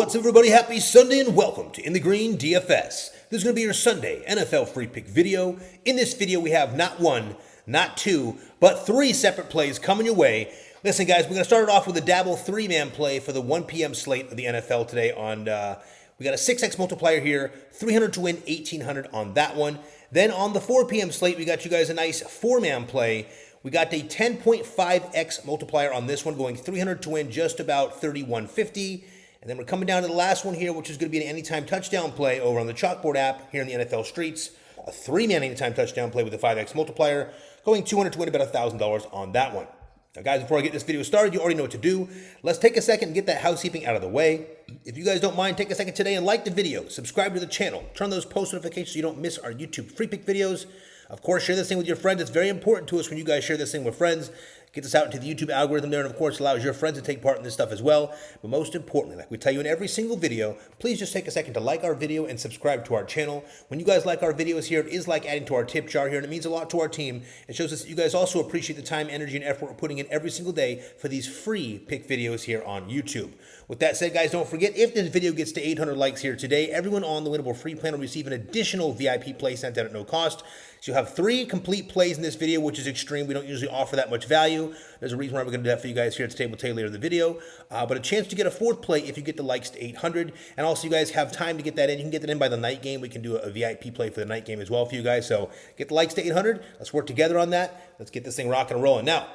What's up, everybody? Happy Sunday and welcome to In the Green DFS. This is going to be your Sunday NFL free pick video. In this video, we have not one, not two, but three separate plays coming your way. Listen, guys, we're going to start it off with a Dabble three-man play for the 1 p.m. slate of the NFL today. We got a 6x multiplier here, 300 to win, 1,800 on that one. Then on the 4 p.m. slate, we got you guys a nice four-man play. We got a 10.5x multiplier on this one, going 300 to win, just about 3,150. And then we're coming down to the last one here, which is going to be an anytime touchdown play over on the Chalkboard app here in the NFL streets. A three-man anytime touchdown play with a 5x multiplier, going 200 to win, about $1,000 on that one. Now, guys, before I get this video started, you already know what to do. Let's take a second and get that housekeeping out of the way. If you guys don't mind, take a second today and like the video, subscribe to the channel, turn those post notifications so you don't miss our YouTube free pick videos. Of course, share this thing with your friends. It's very important to us when you guys share this thing with friends. Get this out into the YouTube algorithm there, and of course allows your friends to take part in this stuff as well. But most importantly, like we tell you in every single video, please just take a second to like our video and subscribe to our channel. When you guys like our videos here, it is like adding to our tip jar here, and it means a lot to our team. It shows us that you guys also appreciate the time, energy, and effort we're putting in every single day for these free pick videos here on YouTube. With that said, guys, don't forget, if this video gets to 800 likes here today, everyone on the Winnable Free Plan will receive an additional VIP play sent out at no cost. So you'll have 3 complete plays in this video, which is extreme. We don't usually offer that much value. There's a reason why we're going to do that for you guys here at the table later in the video. But a chance to get a 4th play if you get the likes to 800. And also, you guys have time to get that in. You can get that in by the night game. We can do a VIP play for the night game as well for you guys. So get the likes to 800. Let's work together on that. Let's get this thing rocking and rolling. Now,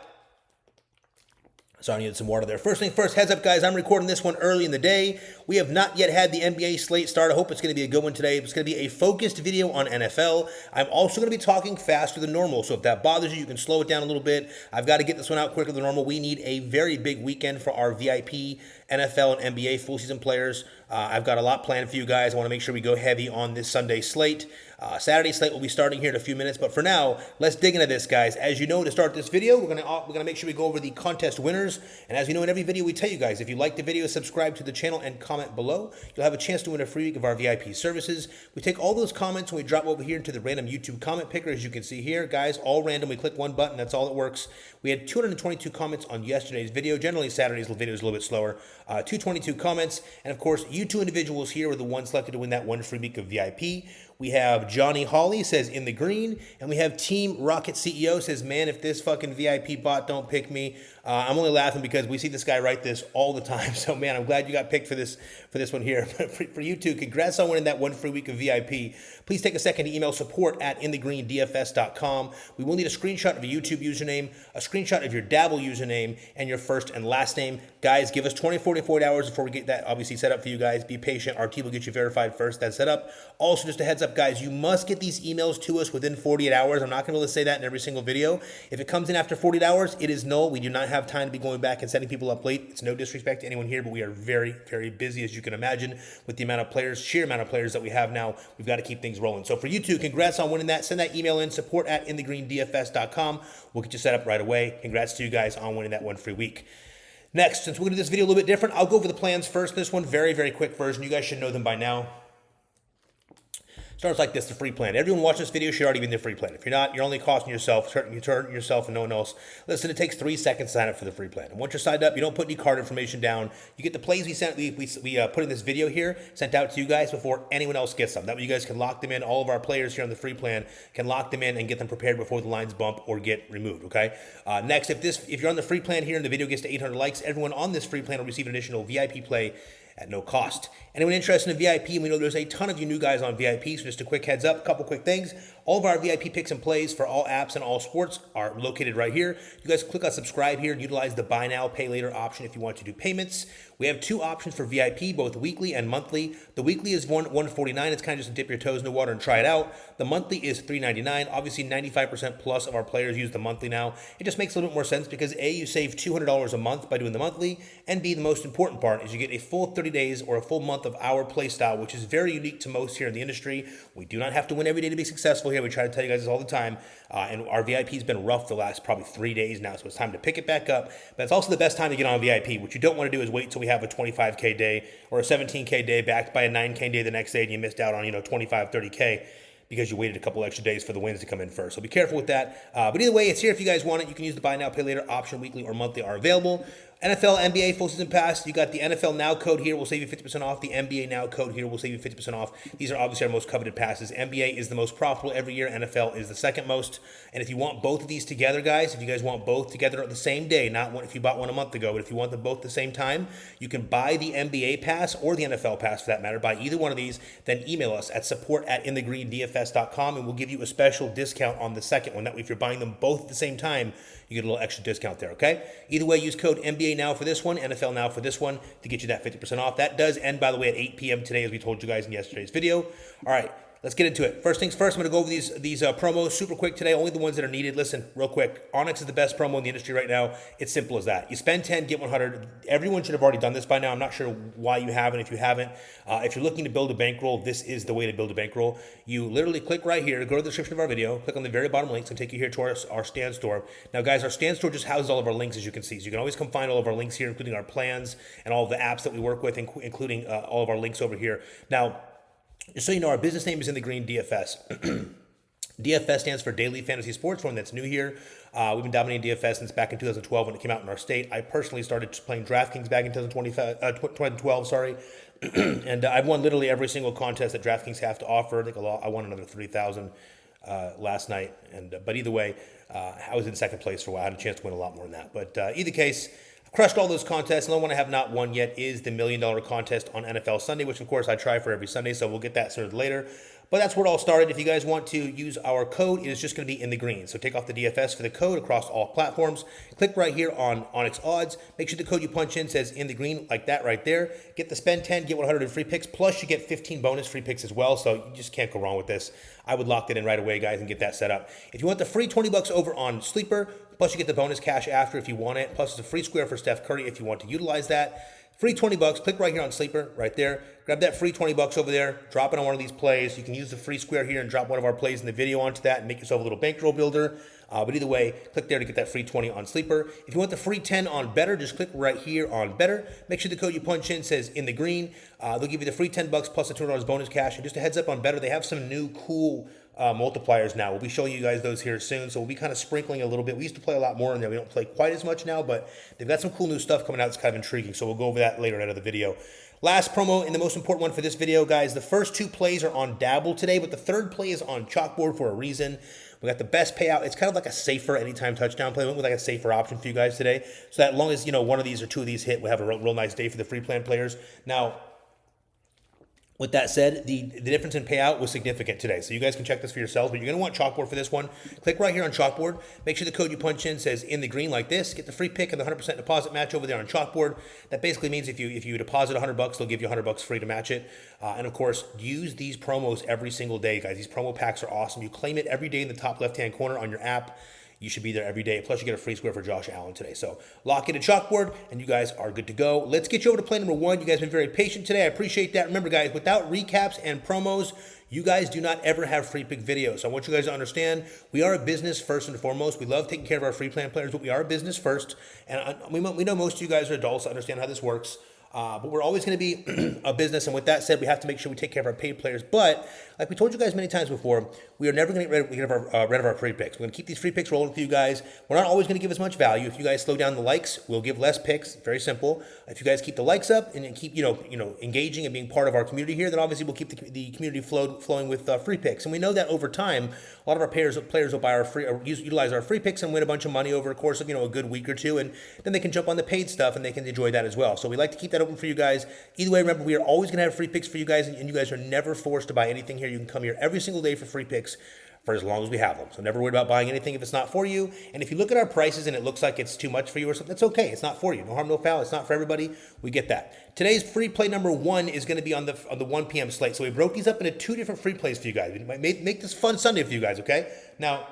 sorry, I needed some water there. First thing first, heads up, guys, I'm recording this one early in the day. We have not yet had the NBA slate start. I hope it's going to be a good one today. It's going to be a focused video on NFL. I'm also going to be talking faster than normal, so if that bothers you, you can slow it down a little bit. I've got to get this one out quicker than normal. We need a very big weekend for our VIP NFL and NBA full season players. I've got a lot planned for you guys. I want to make sure we go heavy on this Sunday slate. Saturday slate will be starting here in a few minutes, but for now, let's dig into this, guys. As you know, to start this video, we're gonna make sure we go over the contest winners. And as you know, in every video, we tell you guys, if you like the video, subscribe to the channel and comment below. You'll have a chance to win a free week of our VIP services. We take all those comments and we drop over here into the random YouTube comment picker, as you can see here, guys. All random. We click one button. That's all that works. We had 222 comments on yesterday's video. Generally, Saturday's video is a little bit slower. 222 comments, and of course, you two individuals here were the ones selected to win that one free week of VIP. We have Johnny Hawley says in the green, and we have Team Rocket CEO says, man, if this fucking VIP bot don't pick me, I'm only laughing because we see this guy write this all the time. So man, I'm glad you got picked for this one here. For you two, congrats on winning that one free week of VIP. Please take a second to email support@inthegreendfs.com. We will need a screenshot of a YouTube username, a screenshot of your Dabble username, and your first and last name. Guys, give us 24 to 48 hours before we get that obviously set up for you guys. Be patient. Our team will get you verified first. That's set up. Also, just a heads up, guys, you must get these emails to us within 48 hours. I'm not going to be able to say that in every single video. If it comes in after 48 hours, it is null. We do not have time to be going back and setting people up late. It's no disrespect to anyone here, but we are very, very busy, as you can imagine, with the amount of players, sheer amount of players that we have now. We've got to keep things rolling. So for you two, congrats on winning that. Send that email in, support@inthegreendfs.com. We'll get you set up right away. Congrats to you guys on winning that one free week. Next, since we're going to do this video a little bit different, I'll go over the plans first. This one, very, very quick version. You guys should know them by now. Starts like this, the free plan. Everyone watching this video should already be in the free plan. If you're not, you're only costing yourself, hurting yourself and no one else. Listen, it takes 3 seconds to sign up for the free plan. And once you're signed up, you don't put any card information down. You get the plays we put in this video here, sent out to you guys before anyone else gets them. That way you guys can lock them in. All of our players here on the free plan can lock them in and get them prepared before the lines bump or get removed, okay? Next, if you're on the free plan here and the video gets to 800 likes, everyone on this free plan will receive an additional VIP play at no cost. Anyone interested in VIP, and we know there's a ton of you new guys on VIP, so just a quick heads up, a couple quick things. All of our VIP picks and plays for all apps and all sports are located right here. You guys click on subscribe here and utilize the buy now, pay later option if you want to do payments. We have 2 options for VIP, both weekly and monthly. The weekly is $149. It's kind of just to dip your toes in the water and try it out. The monthly is $399. Obviously, 95% plus of our players use the monthly now. It just makes a little bit more sense because A, you save $200 a month by doing the monthly, and B, the most important part is you get a full 30 days or a full month of our play style, which is very unique to most here in the industry. We do not have to win every day to be successful here. We try to tell you guys this all the time. And our VIP has been rough the last probably 3 days now, so it's time to pick it back up. But it's also the best time to get on VIP. What you don't want to do is wait until we have a 25K day or a 17K day backed by a 9K day the next day and you missed out on, 25, 30K. because you waited a couple extra days for the wins to come in first. So be careful with that. But either way, it's here if you guys want it. You can use the buy now, pay later option. Weekly or monthly are available. NFL, NBA full season pass. You got the NFL Now code here. Will save you 50% off. The NBA Now code here will save you 50% off. These are obviously our most coveted passes. NBA is the most profitable every year. NFL is the second most. And if you want both of these together, guys, if you guys want both together on the same day, not one if you bought one a month ago, but if you want them both at the same time, you can buy the NBA pass or the NFL pass for that matter. Buy either one of these, then email us at support@inthegreendfs.com, and we'll give you a special discount on the second one. That way, if you're buying them both at the same time, you get a little extra discount there, okay? Either way, use code NBA Now for this one, NFL Now for this one to get you that 50% off. That does end, by the way, at 8 p.m. today, as we told you guys in yesterday's video. All right, let's get into it. First things first, I'm going to go over these promos super quick today, only the ones that are needed. Listen, real quick, Onyx is the best promo in the industry right now. It's simple as that. You spend 10, get 100. Everyone should have already done this by now. I'm not sure why you haven't. If you haven't, if you're looking to build a bankroll, this is the way to build a bankroll. You literally click right here, go to the description of our video, click on the very bottom links, and take you here to our stand store. Now, guys, our stand store just houses all of our links, as you can see. So you can always come find all of our links here, including our plans and all of the apps that we work with, including all of our links over here. Now, just so you know, our business name is In the Green DFS. DFS stands for Daily Fantasy Sports, one that's new here. We've been dominating DFS since back in 2012 when it came out in our state. I personally started playing DraftKings back in 2012, and I've won literally every single contest that DraftKings have to offer. I won another 3,000 last night, but either way, I was in second place for a while. I had a chance to win a lot more than that. But either case, crushed all those contests. The only one I have not won yet is the $1 million contest on NFL Sunday, which of course I try for every Sunday, so we'll get that sorted later. But that's where it all started. If you guys want to use our code, it is just going to be in the green. So take off the DFS for the code across all platforms. Click right here on Onyx Odds. Make sure the code you punch in says in the green, like that right there. Get the spend 10, get 100 in free picks, plus you get 15 bonus free picks as well. So you just can't go wrong with this. I would lock that in right away, guys, and get that set up. If you want the free 20 bucks over on Sleeper, plus you get the bonus cash after if you want it, plus it's a free square for Steph Curry if you want to utilize that. Free 20 bucks, click right here on Sleeper, right there. Grab that free 20 bucks over there, drop it on one of these plays. You can use the free square here and drop one of our plays in the video onto that and make yourself a little bankroll builder. But either way, click there to get that free 20 on Sleeper. If you want the free 10 on Better, just click right here on Better. Make sure the code you punch in says in the green. They'll give you the free 10 bucks plus the $200 bonus cash. And just a heads up on Better, they have some new cool multipliers now. We'll be showing you guys those here soon, so we'll be kind of sprinkling a little bit. We used to play a lot more in there. We don't play quite as much now, but they've got some cool new stuff coming out that's kind of intriguing, so we'll go over that later out of the video. Last promo and the most important one for this video, guys. The first two plays are on Dabble today, but the third play is on Chalkboard for a reason. We got the best payout. It's kind of like a safer anytime touchdown play. We went with like a safer option for you guys today, so that as long as one of these or two of these hit, we'll have a real nice day for the free plan players. Now, with that said, the difference in payout was significant today. So you guys can check this for yourselves, but you're going to want Chalkboard for this one. Click right here on Chalkboard. Make sure the code you punch in says in the green like this. Get the free pick and the 100% deposit match over there on Chalkboard. That basically means if you deposit 100 bucks, they'll give you 100 bucks free to match it. And of course, use these promos every single day, guys. These promo packs are awesome. You claim it every day in the top left-hand corner on your app. You should be there every day. Plus, you get a free square for Josh Allen today. So lock in a Chalkboard, and you guys are good to go. Let's get you over to play number one. You guys have been very patient today. I appreciate that. Remember, guys, without recaps and promos, you guys do not ever have free pick videos. So I want you guys to understand, we are a business first and foremost. We love taking care of our free plan players, but we are a business first. And we know most of you guys are adults, understand how this works. But we're always going to be a business, and with that said, we have to make sure we take care of our paid players. But like we told you guys many times before, we are never going to get rid of our free picks. We're going to keep these free picks rolling for you guys. We're not always going to give as much value. If you guys slow down the likes, we'll give less picks. Very simple. If you guys keep the likes up and keep engaging and being part of our community here, then obviously we'll keep the community flowing with free picks. And we know that over time, a lot of our players will buy our free or utilize our free picks and win a bunch of money over the course of a good week or two, and then they can jump on the paid stuff and they can enjoy that as well. So we like to keep that open for you guys. Either way, remember, we are always going to have free picks for you guys, and you guys are never forced to buy anything here. You can come here every single day for free picks for as long as we have them. So never worry about buying anything if it's not for you. And if you look at our prices and it looks like it's too much for you or something, that's okay. It's not for you. No harm, no foul. It's not for everybody. We get that. Today's free play number one is going to be on the 1 p.m. slate. So we broke these up into two different free plays for you guys. We might make this fun Sunday for you guys, okay? Now,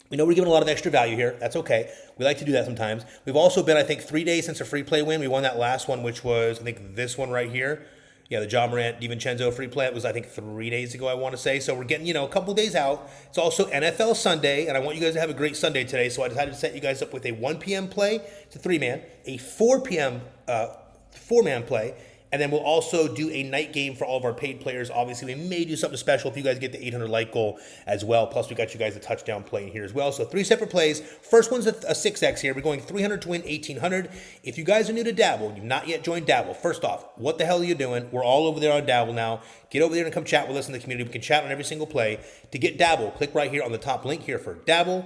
we know we're giving a lot of extra value here. That's okay. We like to do that sometimes. We've also been, I think, 3 days since a free play win. We won that last one, which was, I think, this one right here. Yeah, the John Morant, DiVincenzo free play. It was, I think, 3 days ago, I want to say. So we're getting, a couple days out. It's also NFL Sunday, and I want you guys to have a great Sunday today. So I decided to set you guys up with a 1 p.m. play. It's a 3-man. A 4 p.m. 4-man play. And then we'll also do a night game for all of our paid players. Obviously, we may do something special if you guys get the 800 like goal as well. Plus, we got you guys a touchdown play in here as well. So 3 separate plays. First one's a 6X here. We're going 300 to win 1,800. If you guys are new to Dabble, you've not yet joined Dabble, first off, what the hell are you doing? We're all over there on Dabble now. Get over there and come chat with us in the community. We can chat on every single play. To get Dabble, click right here on the top link here for Dabble.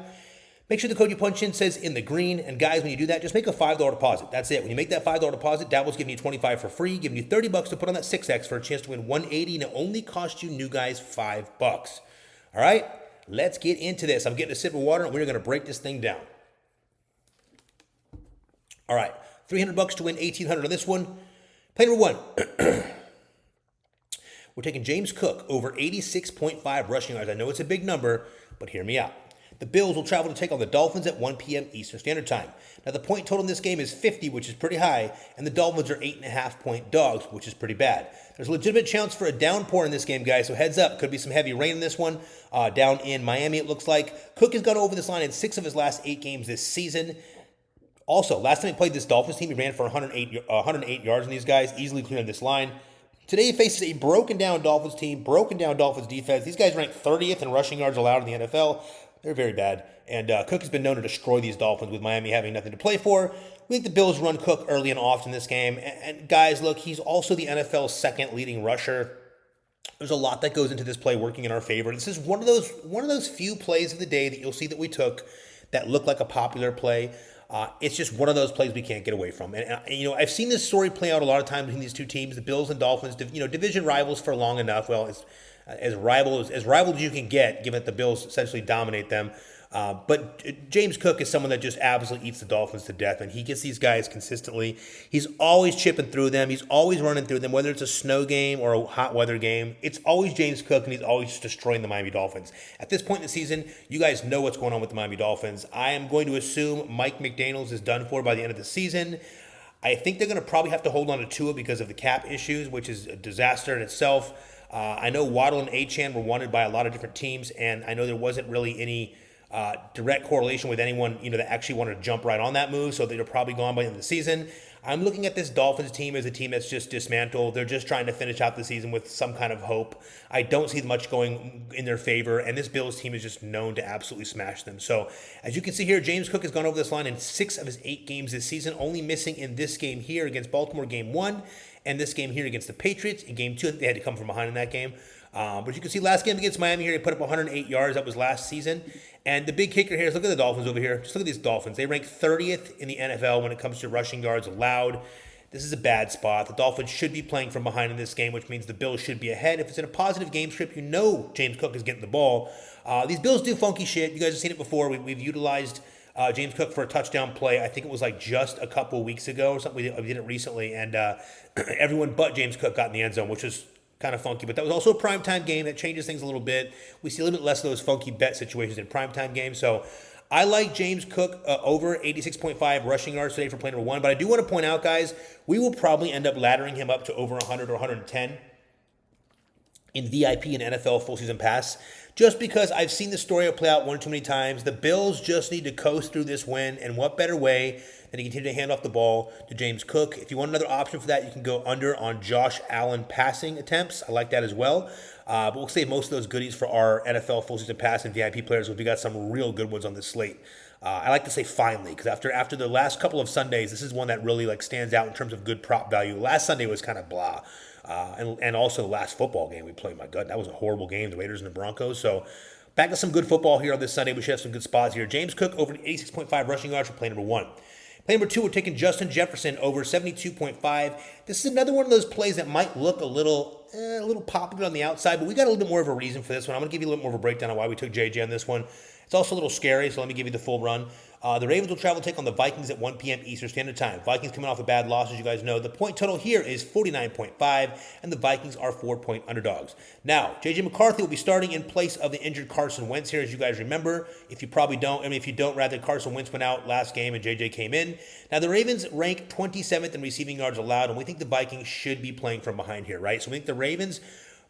Make sure the code you punch in says in the green. And guys, when you do that, just make a $5 deposit. That's it. When you make that $5 deposit, Dabble's giving you $25 for free, giving you $30 to put on that 6X for a chance to win 180, and it only costs you new guys $5. All right, let's get into this. I'm getting a sip of water, and we're going to break this thing down. All right, $300 to win 1,800 on this one. Play number 1. We're taking James Cook over 86.5 rushing yards. I know it's a big number, but hear me out. The Bills will travel to take on the Dolphins at 1 p.m. Eastern Standard Time. Now, the point total in this game is 50, which is pretty high, and the Dolphins are 8.5-point dogs, which is pretty bad. There's a legitimate chance for a downpour in this game, guys, so heads up. Could be some heavy rain in this one. Down in Miami, it looks like. Cook has gone over this line in 6 of his last 8 games this season. Also, last time he played this Dolphins team, he ran for 108 yards in these guys, easily clearing this line. Today he faces a broken-down Dolphins team, broken-down Dolphins defense. These guys rank 30th in rushing yards allowed in the NFL. They're very bad. And Cook has been known to destroy these Dolphins with Miami having nothing to play for. We think the Bills run Cook early and often in this game. And guys, look, he's also the NFL's second leading rusher. There's a lot that goes into this play working in our favor. This is one of those few plays of the day that you'll see that we took that look like a popular play. It's just one of those plays we can't get away from. And I've seen this story play out a lot of times between these two teams, the Bills and Dolphins, division rivals for long enough. Well, it's as rival as you can get, given that the Bills essentially dominate them. But James Cook is someone that just absolutely eats the Dolphins to death, and he gets these guys consistently. He's always chipping through them. He's always running through them, whether it's a snow game or a hot weather game. It's always James Cook, and he's always just destroying the Miami Dolphins. At this point in the season, you guys know what's going on with the Miami Dolphins. I am going to assume Mike McDaniels is done for by the end of the season. I think they're going to probably have to hold on to Tua because of the cap issues, which is a disaster in itself. I know Waddle and Achane were wanted by a lot of different teams, and I know there wasn't really any direct correlation with anyone that actually wanted to jump right on that move, so they're probably gone by the end of the season. I'm looking at this Dolphins team as a team that's just dismantled. They're just trying to finish out the season with some kind of hope. I don't see much going in their favor, and this Bills team is just known to absolutely smash them. So, as you can see here, James Cook has gone over this line in 6 of his 8 games this season, only missing in this game here against Baltimore, game 1, and this game here against the Patriots in game 2. I think they had to come from behind in that game. But you can see last game against Miami here, he put up 108 yards. That was last season. And the big kicker here is look at the Dolphins over here. Just look at these Dolphins. They rank 30th in the NFL when it comes to rushing yards allowed. This is a bad spot. The Dolphins should be playing from behind in this game, which means the Bills should be ahead. If it's in a positive game script, James Cook is getting the ball. These Bills do funky shit. You guys have seen it before. We've utilized James Cook for a touchdown play. I think it was like just a couple weeks ago or something. We did it recently. And everyone but James Cook got in the end zone, which was kind of funky, but that was also a primetime game. That changes things a little bit. We see a little bit less of those funky bet situations in primetime games. So I like James Cook over 86.5 rushing yards today for play number 1. But I do want to point out, guys, we will probably end up laddering him up to over 100 or 110 in VIP and NFL full season pass, just because I've seen the story play out one too many times. The Bills just need to coast through this win, and what better way than to continue to hand off the ball to James Cook. If you want another option for that, you can go under on Josh Allen passing attempts. I like that as well. But we'll save most of those goodies for our NFL full season pass and VIP players, because we got some real good ones on this slate. I like to say finally, because after the last couple of Sundays, this is one that really stands out in terms of good prop value. Last Sunday was kind of blah. And also the last football game we played, my God, that was a horrible game, the Raiders and the Broncos. So back to some good football here on this Sunday. We should have some good spots here. James Cook over 86.5 rushing yards for play number 1. Play number 2, we're taking Justin Jefferson over 72.5. This is another one of those plays that might look a little popular on the outside, but we got a little bit more of a reason for this one. I'm going to give you a little more of a breakdown on why we took JJ on this one. It's also a little scary, so let me give you the full run. The Ravens will travel to take on the Vikings at 1 p.m. Eastern Standard Time. Vikings coming off a bad loss, as you guys know. The point total here is 49.5, and the Vikings are 4-point underdogs. Now, J.J. McCarthy will be starting in place of the injured Carson Wentz here, as you guys remember. If you don't, Carson Wentz went out last game and J.J. came in. Now, the Ravens rank 27th in receiving yards allowed, and we think the Vikings should be playing from behind here, right? So we think the Ravens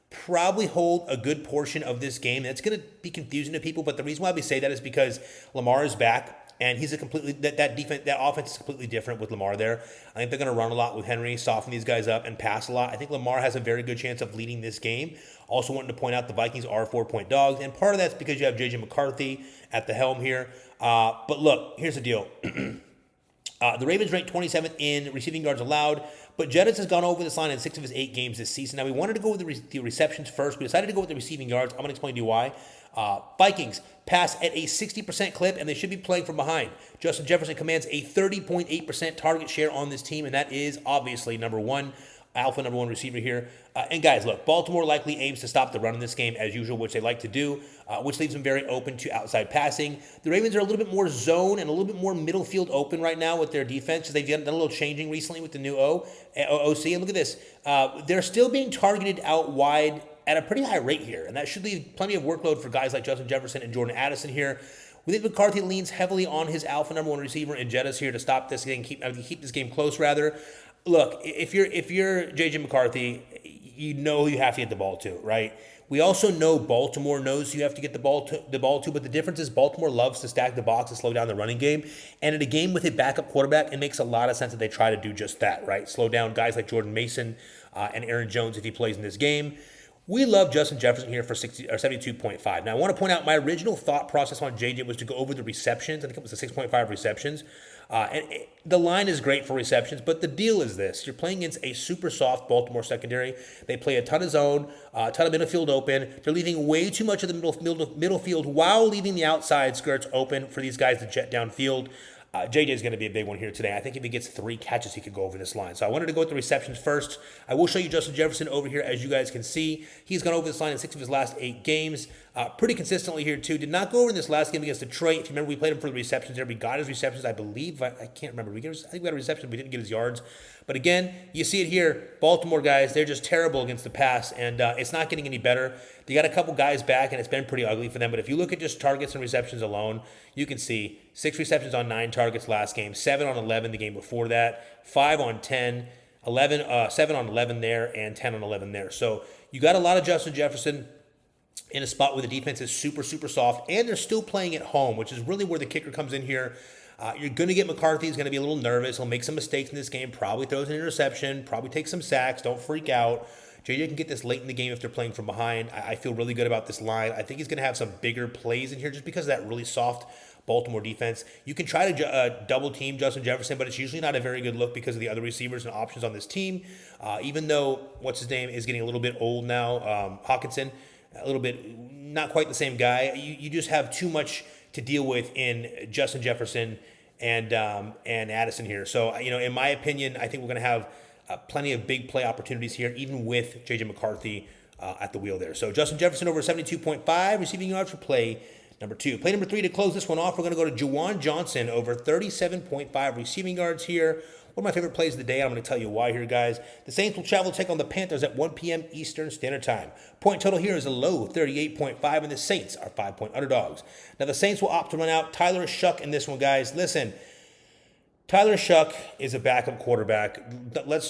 probably hold a good portion of this game. That's going to be confusing to people, but the reason why we say that is because Lamar is back. and he's a completely that defense, that offense is completely different with Lamar there. I think they're going to run a lot with Henry, soften these guys up, and pass a lot. I think Lamar has a very good chance of leading this game. Also wanted to point out the Vikings are 4-point dogs, and part of that's because you have J.J. McCarthy at the helm here. But look, here's the deal. The Ravens ranked 27th in receiving yards allowed, but Jettis has gone over this line in 6 of his 8 games this season. Now, we wanted to go with the receptions first. We decided to go with the receiving yards. I'm going to explain to you why. Vikings pass at a 60% clip, and they should be playing from behind. Justin Jefferson commands a 30.8% target share on this team, and that is obviously number one receiver here. And guys, look, Baltimore likely aims to stop the run in this game as usual, which they like to do, which leaves them very open to outside passing. The Ravens are a little bit more zone and a little bit more middle field open right now with their defense. They've done a little changing recently with the new OC. And look at this. They're still being targeted out wide at a pretty high rate here, and that should leave plenty of workload for guys like Justin Jefferson and Jordan Addison here. We think McCarthy leans heavily on his alpha number one receiver in Jettis here to stop this game, keep this game close rather. Look, if you're J.J. McCarthy, you know you have to get the ball to, right? We also know Baltimore knows you have to get the ball to, but the difference is Baltimore loves to stack the box and slow down the running game. And in a game with a backup quarterback, it makes a lot of sense that they try to do just that, right? Slow down guys like Jordan Mason and Aaron Jones if he plays in this game. We love Justin Jefferson here for 72.5. Now, I want to point out my original thought process on JJ was to go over the receptions. I think it was the 6.5 receptions. The line is great for receptions, but the deal is this. You're playing against a super soft Baltimore secondary. They play a ton of zone, a ton of middle field open. They're leaving way too much of the middle field while leaving the outside skirts open for these guys to jet downfield. JJ is going to be a big one here today. I think if he gets 3 catches, he could go over this line. So I wanted to go with the receptions first. I will show you Justin Jefferson over here, as you guys can see. He's gone over this line in 6 of his last 8 games. Pretty consistently here, too. Did not go over in this last game against Detroit. If you remember, we played him for the receptions there. We got his receptions, I believe. I can't remember. I think we got a reception, but we didn't get his yards. But again, you see it here. Baltimore guys, they're just terrible against the pass, and it's not getting any better. They got a couple guys back, and it's been pretty ugly for them. But if you look at just targets and receptions alone, you can see 6 receptions on 9 targets last game, 7 on 11 the game before that, 5 on 10, 7 on 11 there, and 10 on 11 there. So you got a lot of Justin Jefferson in a spot where the defense is super, super soft, and they're still playing at home, which is really where the kicker comes in here. You're going to get McCarthy. He's going to be a little nervous. He'll make some mistakes in this game, probably throws an interception, probably takes some sacks. Don't freak out. JJ can get this late in the game if they're playing from behind. I feel really good about this line. I think he's going to have some bigger plays in here just because of that really soft Baltimore defense. You can try to double team Justin Jefferson, but it's usually not a very good look because of the other receivers and options on this team. Even though, what's-his-name is getting a little bit old now, Hawkinson, a little bit, not quite the same guy. You just have too much to deal with in Justin Jefferson and Addison here. So, in my opinion, I think we're going to have plenty of big play opportunities here, even with J.J. McCarthy at the wheel there. So Justin Jefferson over 72.5 receiving yards for play number 2. Play number 3 to close this one off. We're going to go to Juwan Johnson over 37.5 receiving yards here. One of my favorite plays of the day. I'm going to tell you why here, guys. The Saints will travel to take on the Panthers at 1 p.m. Eastern Standard Time. Point total here is a low 38.5, and the Saints are 5-point underdogs. Now, the Saints will opt to run out Tyler Shuck in this one, guys. Listen, Tyler Shuck is a backup quarterback. Let's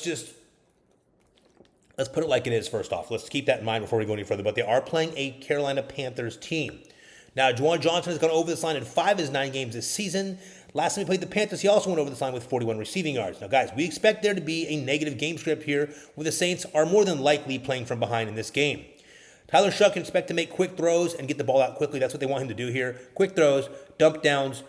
put it like it is first off. Let's keep that in mind before we go any further. But they are playing a Carolina Panthers team. Now, Juwan Johnson has gone over this line in 5 of his 9 games this season. Last time he played the Panthers, he also went over this line with 41 receiving yards. Now, guys, we expect there to be a negative game script here where the Saints are more than likely playing from behind in this game. Tyler Shuck can expect to make quick throws and get the ball out quickly. That's what they want him to do here. Quick throws, dump downs,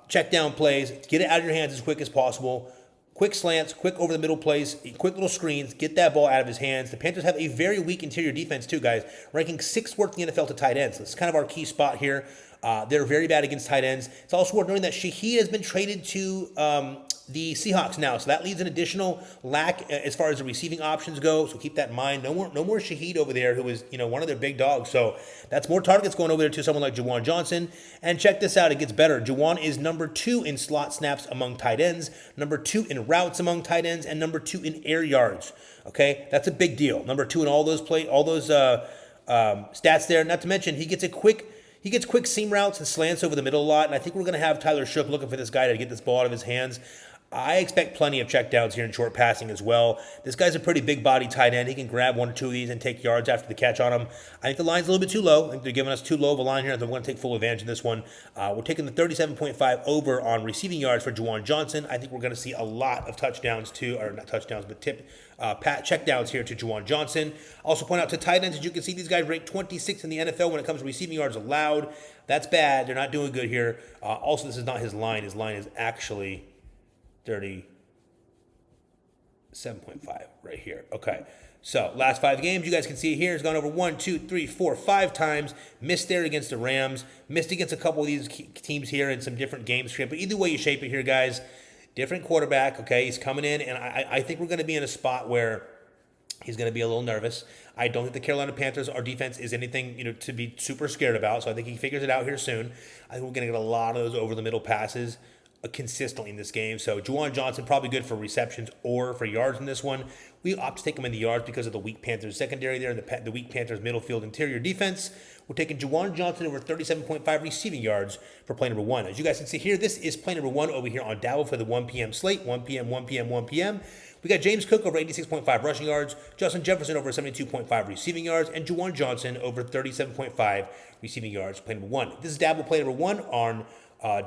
check down plays, get it out of your hands as quick as possible. Quick slants, quick over the middle plays, quick little screens, get that ball out of his hands. The Panthers have a very weak interior defense too, guys, ranking 6th worst in the NFL to tight ends. So this is kind of our key spot here. They're very bad against tight ends. It's also worth noting that Shaheed has been traded to the Seahawks now, so that leaves an additional lack as far as the receiving options go. So keep that in mind. No more Shaheed over there, who is one of their big dogs. So that's more targets going over there to someone like Juwan Johnson. And check this out, it gets better. Juwan is number 2 in slot snaps among tight ends, number 2 in routes among tight ends, and number 2 in air yards. Okay, that's a big deal. Number 2 in all those stats there. Not to mention he gets quick seam routes and slants over the middle a lot, and I think we're going to have Tyler Shook looking for this guy to get this ball out of his hands. I expect plenty of checkdowns here in short passing as well. This guy's a pretty big body tight end. He can grab one or two of these and take yards after the catch on him. I think the line's a little bit too low. I think they're giving us too low of a line here. They're going to take full advantage of this one. We're taking the 37.5 over on receiving yards for Juwan Johnson. I think we're going to see a lot of touchdowns too, or not touchdowns, but checkdowns here to Juwan Johnson. Also point out to tight ends, as you can see, these guys rank 26th in the NFL when it comes to receiving yards allowed. That's bad. They're not doing good here. Also, this is not his line. His line is actually 37.5 right here. Okay. So last 5 games, you guys can see it here. It's gone over 1, 2, 3, 4, 5 times. Missed there against the Rams. Missed against a couple of these teams here in some different games. But either way you shape it here, guys, different quarterback. Okay, he's coming in, and I think we're going to be in a spot where he's going to be a little nervous. I don't think the Carolina Panthers, our defense, is anything to be super scared about. So I think he figures it out here soon. I think we're going to get a lot of those over the middle passes consistently in this game. So Juwan Johnson probably good for receptions or for yards in this one. We opt to take him in the yards because of the weak Panthers secondary there and the weak Panthers middle field interior defense. We're taking Juwan Johnson over 37.5 receiving yards for play number 1. As you guys can see here, this is play number 1 over here on Dabble for the 1 p.m. slate. 1 p.m., 1 p.m., 1 p.m. We got James Cook over 86.5 rushing yards, Justin Jefferson over 72.5 receiving yards, and Juwan Johnson over 37.5 receiving yards, play number 1. This is Dabble play number 1 on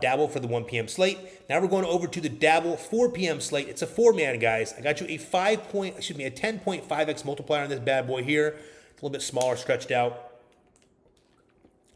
Dabble for the 1 p.m. slate. Now we're going over to the Dabble 4 p.m. slate. It's a 4-man, guys. I got you a 10.5x multiplier on this bad boy here. It's a little bit smaller, stretched out.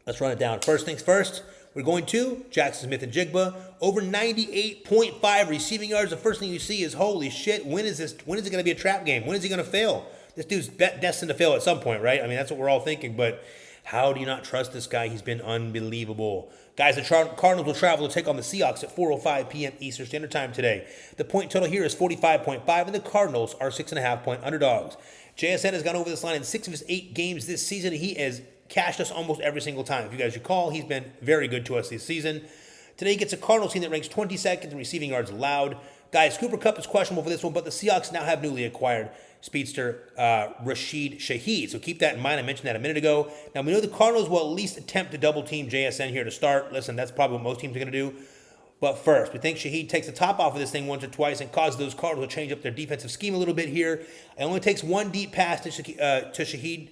Let's run it down. First things first, we're going to Jackson Smith and Jigba over 98.5 receiving yards. The first thing you see is, holy shit, when is it going to be a trap game? When is he going to fail? This dude's destined to fail at some point, right? I mean, that's what we're all thinking, but how do you not trust this guy? He's been unbelievable. Guys, the Cardinals will travel to take on the Seahawks at 4:05 p.m. Eastern Standard Time today. The point total here is 45.5, and the Cardinals are 6.5-point underdogs. JSN has gone over this line in 6 of his 8 games this season. He has cashed us almost every single time. If you guys recall, he's been very good to us this season. Today he gets a Cardinals team that ranks 22nd in receiving yards allowed. Guys, Cooper Kupp is questionable for this one, but the Seahawks now have newly acquired speedster Rashid Shaheed. So keep that in mind. I mentioned that a minute ago. Now, we know the Cardinals will at least attempt to double-team JSN here to start. Listen, that's probably what most teams are going to do. But first, we think Shaheed takes the top off of this thing once or twice and causes those Cardinals to change up their defensive scheme a little bit here. It only takes one deep pass to Shaheed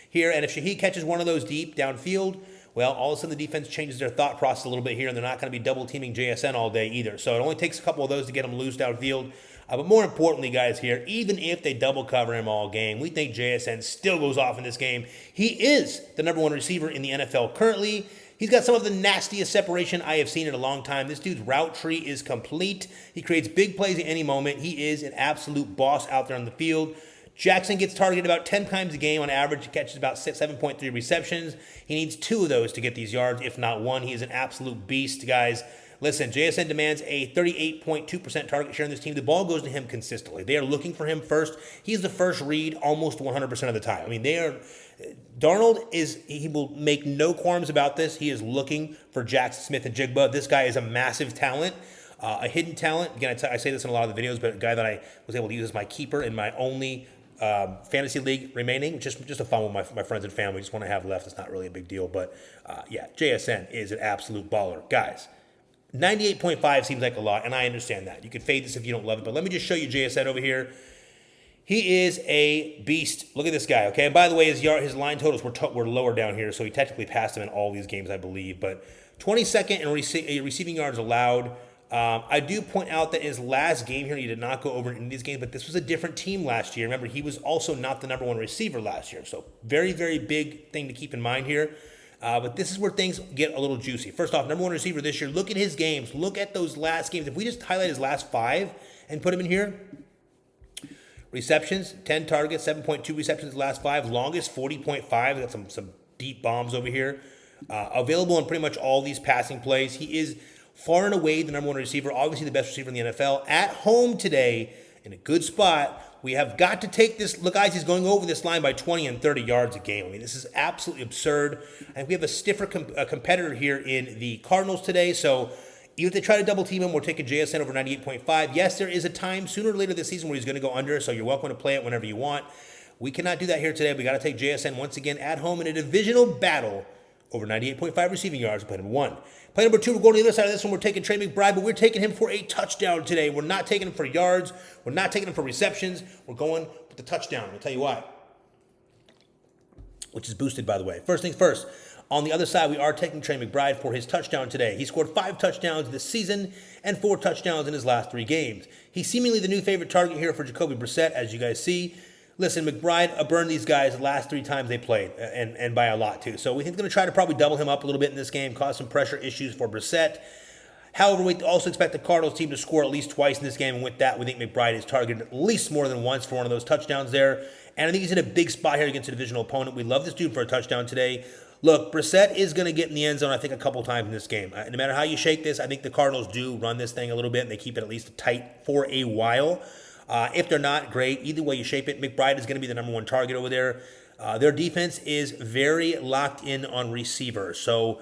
here. And if Shaheed catches one of those deep downfield, well, all of a sudden the defense changes their thought process a little bit here, and they're not going to be double-teaming JSN all day either. So it only takes a couple of those to get them loose downfield. But more importantly, guys, here, even if they double cover him all game, we think JSN still goes off in this game. He is the number 1 receiver in the NFL currently. He's got some of the nastiest separation I have seen in a long time. This dude's route tree is complete. He creates big plays at any moment. He is an absolute boss out there on the field. Jackson gets targeted about 10 times a game on average. He catches about 7.3 receptions. He needs 2 of those to get these yards, if not 1. He is an absolute beast, guys. Listen, JSN demands a 38.2% target share on this team. The ball goes to him consistently. They are looking for him first. He's the first read almost 100% of the time. I mean, he will make no qualms about this. He is looking for Jackson Smith and Jigba. This guy is a massive talent. A hidden talent. Again, I say this in a lot of the videos, but a guy that I was able to use as my keeper in my only fantasy league remaining, just a fun with my friends and family. Just want to have left. It's not really a big deal, but yeah, JSN is an absolute baller. Guys, 98.5 seems like a lot, and I understand that. You can fade this if you don't love it, but let me just show you JSN over here. He is a beast. Look at this guy, okay? And by the way, his line totals were lower down here, so he technically passed him in all these games, I believe. But 22nd in receiving yards allowed. I do point out that in his last game here, he did not go over in these games, but this was a different team last year. Remember, he was also not the number 1 receiver last year. So very, very big thing to keep in mind here. But this is where things get a little juicy. First off, number 1 receiver this year. Look at his games. Look at those last games. If we just highlight his last 5 and put him in here, receptions, 10 targets, 7.2 receptions last 5. Longest, 40.5. Got some deep bombs over here. Available in pretty much all these passing plays. He is far and away the number 1 receiver, obviously the best receiver in the NFL. At home today, in a good spot, we have got to take this. Look, guys, he's going over this line by 20 and 30 yards a game. I mean, this is absolutely absurd. And we have a stiffer competitor here in the Cardinals today. So even if they try to double team him, we're taking JSN over 98.5. Yes, there is a time sooner or later this season where he's going to go under, so you're welcome to play it whenever you want. We cannot do that here today. We got to take JSN once again at home in a divisional battle over 98.5 receiving yards. Play number 1. Play number 2, we're going to the other side of this one. We're taking Trey McBride, but we're taking him for a touchdown today. We're not taking him for yards. We're not taking him for receptions. We're going with the touchdown. I'll tell you why. Which is boosted, by the way. First things first. On the other side, we are taking Trey McBride for his touchdown today. He scored 5 touchdowns this season and 4 touchdowns in his last 3 games. He's seemingly the new favorite target here for Jacoby Brissett, as you guys see. Listen, McBride burned these guys the last 3 times they played, and by a lot, too. So we think they're going to try to probably double him up a little bit in this game, cause some pressure issues for Brissett. However, we also expect the Cardinals team to score at least twice in this game, and with that, we think McBride is targeted at least more than once for one of those touchdowns there. And I think he's in a big spot here against a divisional opponent. We love this dude for a touchdown today. Look, Brissett is going to get in the end zone, I think, a couple times in this game. No matter how you shake this, I think the Cardinals do run this thing a little bit, and they keep it at least tight for a while. If they're not, great. Either way you shape it, McBride is going to be the number 1 target over there. Their defense is very locked in on receivers. So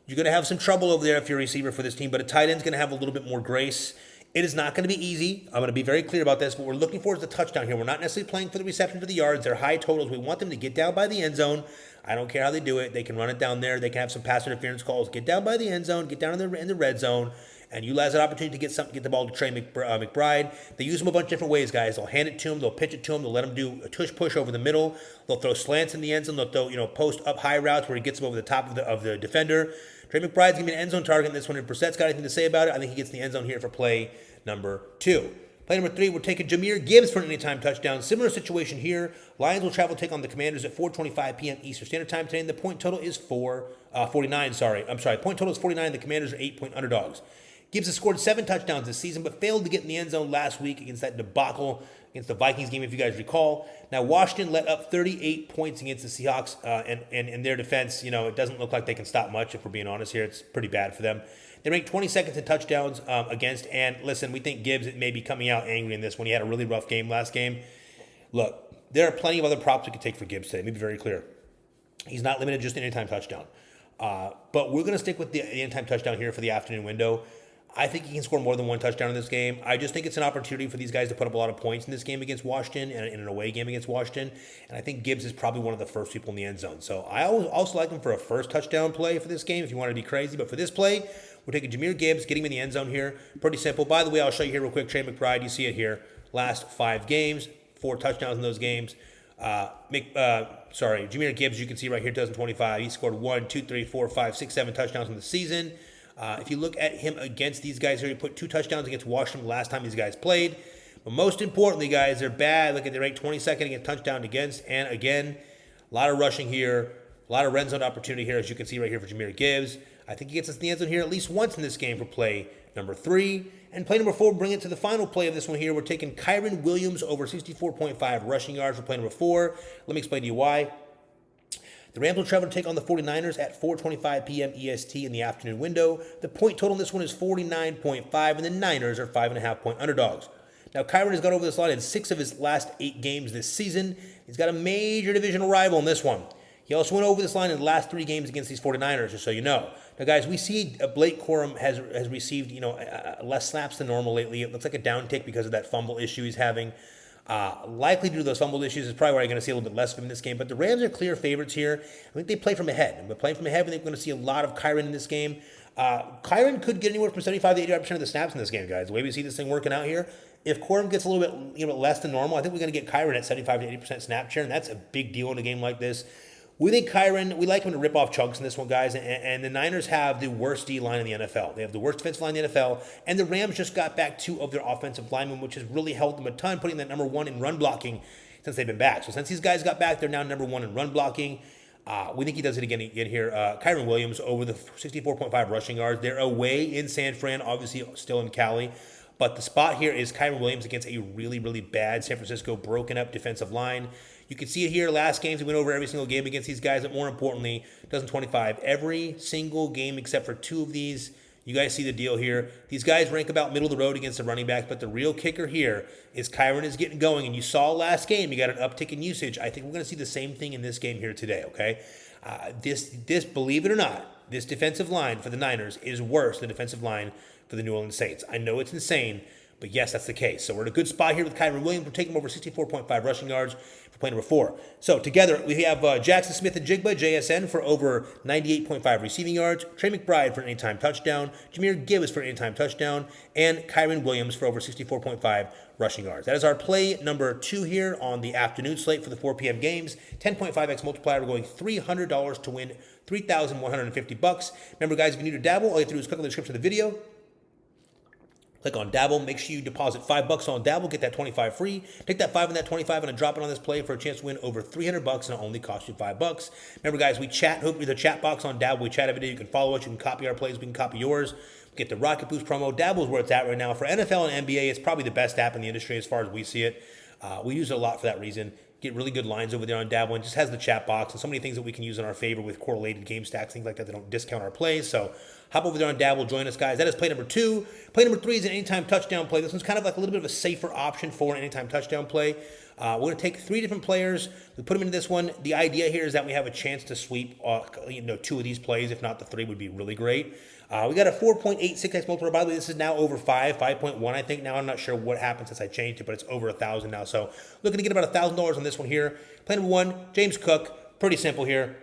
you're going to have some trouble over there if you're a receiver for this team, but a tight end's going to have a little bit more grace. It is not going to be easy. I'm going to be very clear about this. What we're looking for is the touchdown here. We're not necessarily playing for the reception to the yards. They're high totals. We want them to get down by the end zone. I don't care how they do it. They can run it down there. They can have some pass interference calls. Get down by the end zone. Get down in the red zone. And you have an opportunity to get the ball to Trey McBride. They use him a bunch of different ways, guys. They'll hand it to him. They'll pitch it to him. They'll let him do a tush push over the middle. They'll throw slants in the end zone. They'll throw post up high routes where he gets him over the top of the defender. Trey McBride's going to be an end zone target in this one. If Brissett's got anything to say about it, I think he gets in the end zone here for play number 2. Play number 3, we're taking Jahmyr Gibbs for an anytime touchdown. Similar situation here. Lions will travel to take on the Commanders at 4:25 p.m. Eastern Standard Time today, and the point total is 49. Point total is 49. The Commanders are 8-point underdogs. Gibbs has scored 7 touchdowns this season, but failed to get in the end zone last week against that debacle against the Vikings game, if you guys recall. Now, Washington let up 38 points against the Seahawks, and in their defense, it doesn't look like they can stop much, if we're being honest here. It's pretty bad for them. They ranked 22nd in touchdowns against, and listen, we think Gibbs may be coming out angry in this when he had a really rough game last game. Look, there are plenty of other props we could take for Gibbs today. Let me be very clear. He's not limited just to anytime touchdown. But we're going to stick with the anytime touchdown here for the afternoon window. I think he can score more than 1 touchdown in this game. I just think it's an opportunity for these guys to put up a lot of points in this game against Washington and in an away game against Washington. And I think Gibbs is probably one of the first people in the end zone. So I also like him for a first touchdown play for this game if you want to be crazy. But for this play, we're taking Jahmyr Gibbs, getting him in the end zone here. Pretty simple. By the way, I'll show you here real quick. Trey McBride, you see it here. Last 5 games, 4 touchdowns in those games. Jahmyr Gibbs, you can see right here, 2025. He scored 1, 2, 3, 4, 5, 6, 7 touchdowns in the season. If you look at him against these guys here, he put 2 touchdowns against Washington last time these guys played. But most importantly, guys, they're bad. Look at the rate 22nd against touchdown against. And again, a lot of rushing here, a lot of red zone opportunity here, as you can see right here for Jahmyr Gibbs. I think he gets us in the end zone here at least once in this game for play number 3. And play number 4, bring it to the final play of this one here. We're taking Kyren Williams over 64.5 rushing yards for play number 4. Let me explain to you why. The Rams will travel to take on the 49ers at 4:25 p.m. EST in the afternoon window. The point total in this one is 49.5, and the Niners are 5.5-point underdogs. Now, Kyren has gone over this line in 6 of his last 8 games this season. He's got a major divisional rival in this one. He also went over this line in the last 3 games against these 49ers, just so you know. Now, guys, we see Blake Corum has received less snaps than normal lately. It looks like a downtick because of that fumble issue he's having. Likely due to those fumble issues is probably where you're going to see a little bit less of him in this game. But the Rams are clear favorites here. I think they play from ahead. And by playing from ahead, I think we're going to see a lot of Kyren in this game. Kyren could get anywhere from 75 to 85% of the snaps in this game, guys. The way we see this thing working out here, if Corum gets a little bit less than normal, I think we're going to get Kyren at 75 to 80% snap share, and that's a big deal in a game like this. We think Kyren, we like him to rip off chunks in this one, guys, and the Niners have the worst D-line in the NFL. They have the worst defensive line in the NFL, and the Rams just got back 2 of their offensive linemen, which has really helped them a ton, putting them number 1 in run blocking since they've been back. So since these guys got back, they're now number 1 in run blocking. We think he does it again here. Kyren Williams over the 64.5 rushing yards. They're away in San Fran, obviously still in Cali. But the spot here is Kyren Williams against a really, really bad San Francisco broken up defensive line. You can see it here. Last games, we went over every single game against these guys. But more importantly, 2025, every single game except for 2 of these. You guys see the deal here. These guys rank about middle of the road against the running backs. But the real kicker here is Kyren is getting going. And you saw last game, you got an uptick in usage. I think we're going to see the same thing in this game here today, okay? This, believe it or not, this defensive line for the Niners is worse than the defensive line for the New Orleans Saints. I know it's insane, But yes, that's the case. So we're in a good spot here with Kyren Williams. We're taking him over 64.5 rushing yards for play number 4. So together we have Jackson Smith and Jigba, JSN, for over 98.5 receiving yards. Trey McBride for an anytime touchdown. Jameer Gibbs for an anytime touchdown. And Kyren Williams for over 64.5 rushing yards. That is our play number 2 here on the afternoon slate for the 4 p.m. games. 10.5x multiplier. We're going $300 to win $3,150. Remember, guys, if you need to dabble, all you have to do is click on the description of the video. Click on Dabble. Make sure you deposit $5 on Dabble. Get that 25 free. Take that 5 and that 25 and drop it on this play for a chance to win over $300, and it only costs you $5. Remember, guys, we chat. Hope the chat box on Dabble. We chat every day. You can follow us. You can copy our plays. We can copy yours. Get the Rocket Boost promo. Dabble is where it's at right now. For NFL and NBA, it's probably the best app in the industry as far as we see it. We use it a lot for that reason. Get really good lines over there on Dabble, and just has the chat box and so many things that we can use in our favor with correlated game stacks, things like that don't discount our plays. So hop over there on Dabble, join us, guys. That is play number 2. Play number 3 is an anytime touchdown play. This one's kind of like a little bit of a safer option for an anytime touchdown play. We're going to take 3 different players. We put them into this one. The idea here is that we have a chance to sweep 2 of these plays. If not, the 3 would be really great. We got a 4.86x multiplier. By the way, this is now over 5.1, I think now. I'm not sure what happened since I changed it, but it's over 1,000 now. So looking to get about $1,000 on this one here. Play number 1, James Cook. Pretty simple here.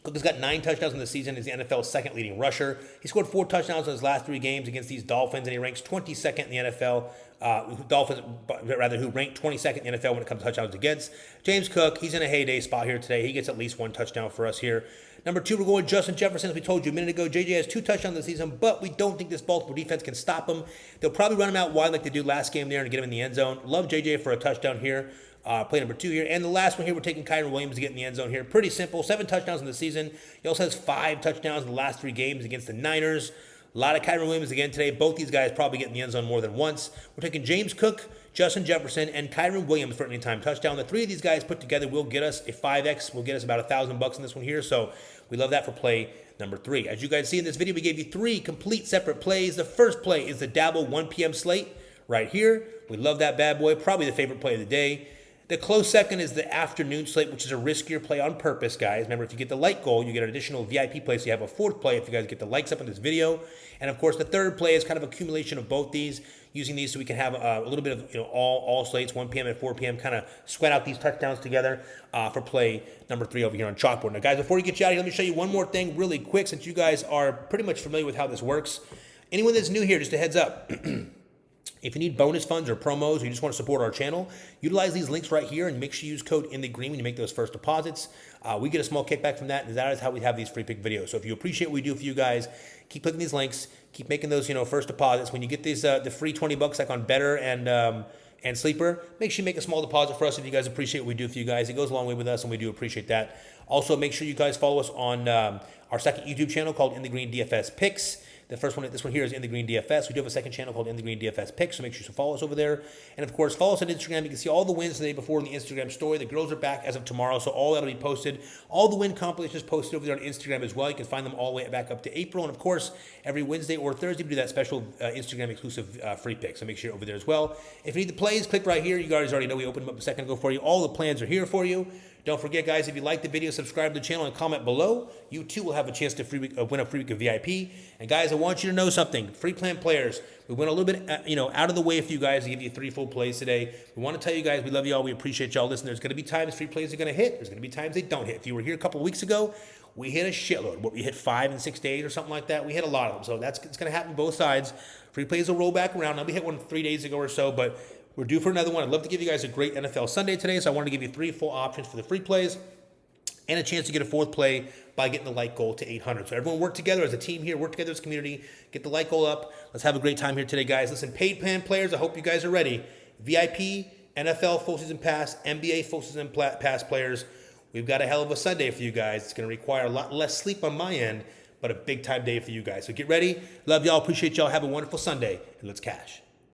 Cook has got 9 touchdowns in the season. He's the NFL's second leading rusher. He scored 4 touchdowns in his last 3 games against these Dolphins, and he ranks 22nd in the NFL. Who ranked 22nd in the NFL when it comes to touchdowns against. James Cook, he's in a heyday spot here today. He gets at least 1 touchdown for us here. Number 2, we're going Justin Jefferson. As we told you a minute ago, JJ has 2 touchdowns this season, but we don't think this Baltimore defense can stop him. They'll probably run him out wide like they did last game there and get him in the end zone. Love JJ for a touchdown here. Play number 2 here. And the last one here, we're taking Kyren Williams to get in the end zone here. Pretty simple. 7 touchdowns in the season. He also has 5 touchdowns in the last 3 games against the Niners. A lot of Kyren Williams again today. Both these guys probably get in the end zone more than once. We're taking James Cook, Justin Jefferson, and Kyren Williams for an anytime touchdown. The 3 of these guys put together will get us a 5x. Will get us about $1,000 in this one here. So we love that for play number 3. As you guys see in this video, we gave you 3 complete separate plays. The first play is the Dabble 1 p.m. slate right here. We love that bad boy. Probably the favorite play of the day. The close second is the afternoon slate, which is a riskier play on purpose, guys. Remember, if you get the like goal, you get an additional VIP play, so you have a 4th play if you guys get the likes up in this video. And, of course, the 3rd play is kind of accumulation of both these, using these so we can have a little bit of all slates, 1 p.m. and 4 p.m., kind of sweat out these touchdowns together for play number 3 over here on Chalkboard. Now, guys, before we get you out of here, let me show you one more thing really quick, since you guys are pretty much familiar with how this works. Anyone that's new here, just a heads up. If you need bonus funds or promos, or you just want to support our channel, utilize these links right here and make sure you use code INTHEGREEN when you make those first deposits. We get a small kickback from that, and that is how we have these free pick videos. So if you appreciate what we do for you guys, keep clicking these links, keep making those first deposits. When you get these the free $20 like on Better and Sleeper, make sure you make a small deposit for us if you guys appreciate what we do for you guys. It goes a long way with us, and we do appreciate that. Also, make sure you guys follow us on our second YouTube channel called In the Green DFS Picks. The first one, this one here is In the Green DFS. We do have a second channel called In the Green DFS Picks, so make sure you follow us over there. And of course, follow us on Instagram. You can see all the wins the day before in the Instagram story. The girls are back as of tomorrow, so all that'll be posted. All the win compilations posted over there on Instagram as well. You can find them all the way back up to April. And of course, every Wednesday or Thursday, we do that special Instagram exclusive free pick. So make sure you're over there as well. If you need the plays, click right here. You guys already know we opened them up a second ago for you. All the plans are here for you. Don't forget, guys, if you like the video, subscribe to the channel and comment below. You too will have a chance to win a free week of VIP. And guys, I want you to know something. Free plan players, we went a little bit out of the way for you guys to give you 3 full plays today. We want to tell you guys we love you all. We appreciate y'all. Listen, there's going to be times free plays are going to hit. There's going to be times they don't hit. If you were here a couple of weeks ago, we hit a shitload. We hit 5 in 6 days or something like that. We hit a lot of them. So it's going to happen both sides. Free plays will roll back around. Now, we hit one 3 days ago or so, but we're due for another one. I'd love to give you guys a great NFL Sunday today, so I wanted to give you 3 full options for the free plays and a chance to get a 4th play by getting the like goal to 800. So everyone work together as a team here, work together as a community, get the like goal up. Let's have a great time here today, guys. Listen, paid plan players, I hope you guys are ready. VIP, NFL full season pass, NBA full season pass players. We've got a hell of a Sunday for you guys. It's going to require a lot less sleep on my end, but a big time day for you guys. So get ready. Love y'all. Appreciate y'all. Have a wonderful Sunday, and let's cash.